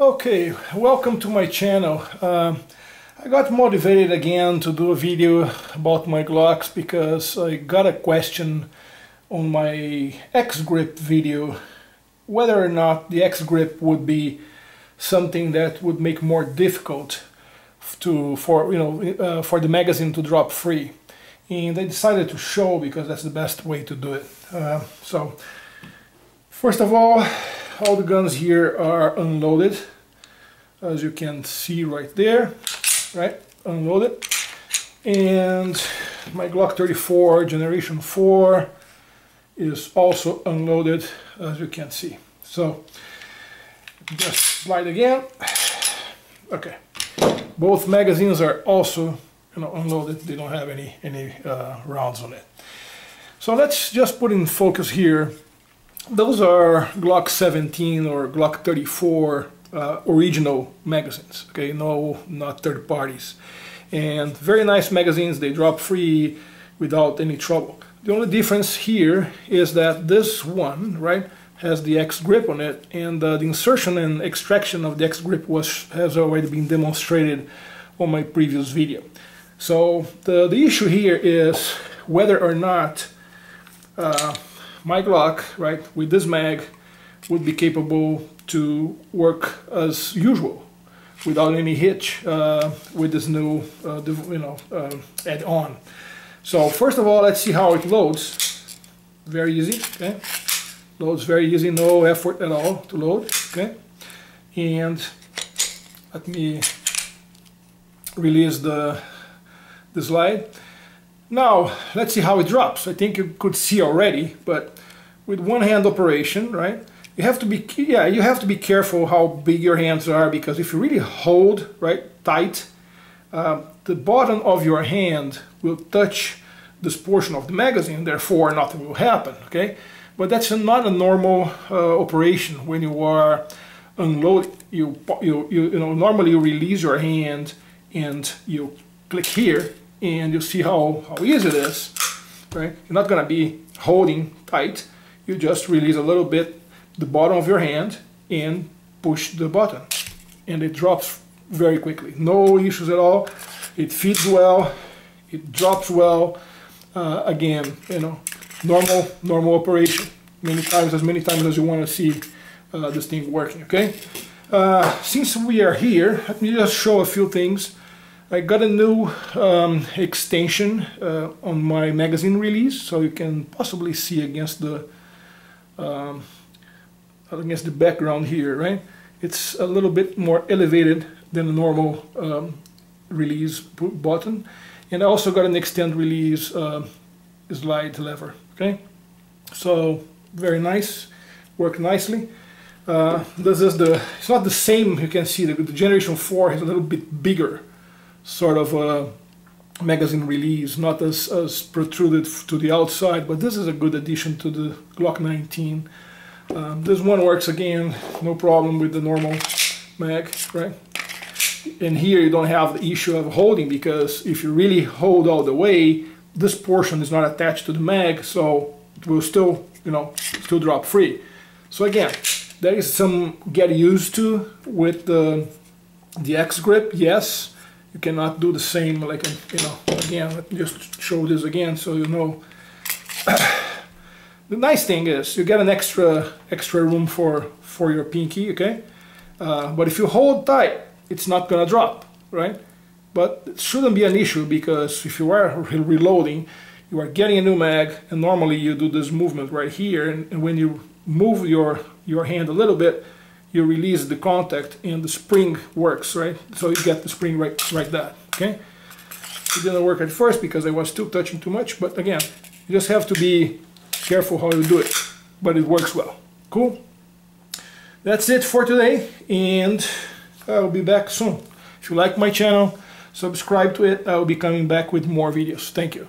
Okay, welcome to my channel. I got motivated again to do a video about my Glocks because I got a question on my X-grip video whether or not the X-grip would be something that would make more difficult for the magazine to drop free, and I decided to show because that's the best way to do it. So first of all the guns here are unloaded, as you can see right there, right? Unloaded. And my Glock 34 Generation 4 is also unloaded, as you can see. So just slide again. Okay. Both magazines are also unloaded. They don't have any rounds on it. So let's just put in focus here. Those are Glock 17 or Glock 34 original magazines, okay? No, not third parties. And very nice magazines. They drop free without any trouble. The only difference here is that this one, right, has the X-grip on it, and the insertion and extraction of the X-grip has already been demonstrated on my previous video. So the issue here is whether or not my Glock, right, with this mag would be capable to work as usual without any hitch with this new add-on. So first of all, let's see how it loads. Very easy, okay? Loads very easy, no effort at all to load, okay? And let me release the slide. Now, let's see how it drops. I think you could see already, but with one-hand operation, right? You have to be careful how big your hands are, because if you really hold right tight, the bottom of your hand will touch this portion of the magazine, therefore nothing will happen, okay? But that's not a normal operation when you are unloading. Normally you release your hand and you click here, and you see how easy it is, right? You're not gonna be holding tight. You just release a little bit the bottom of your hand and push the button, and it drops very quickly. No issues at all. It feeds well, it drops well. Again, normal operation. As many times as you want to see this thing working. Okay. Since we are here, let me just show a few things. I got a new extension on my magazine release, so you can possibly see against the background here, right? It's a little bit more elevated than a normal release button, and I also got an extend release slide lever. Okay, so very nice, worked nicely. It's not the same. You can see the Generation 4 is a little bit bigger sort of magazine release, not as protruded to the outside, but this is a good addition to the Glock 19. This one works again, no problem with the normal mag, right? And here you don't have the issue of holding, because if you really hold all the way, this portion is not attached to the mag, so it will still, still drop free. So again, there is some get used to with the X-grip. Yes, you cannot do the same, like, again, let me just show this again so you know. The nice thing is you get an extra room for your pinky, okay? But if you hold tight, it's not gonna drop, right? But it shouldn't be an issue, because if you are reloading, you are getting a new mag, and normally you do this movement right here, and when you move your hand a little bit, you release the contact and the spring works, right? So you get the spring right that, okay? It didn't work at first because I was still touching too much, but again, you just have to be careful how you do it, but it works well. Cool. That's it for today, and I'll be back soon. If you like my channel, subscribe to it. I'll be coming back with more videos. Thank you.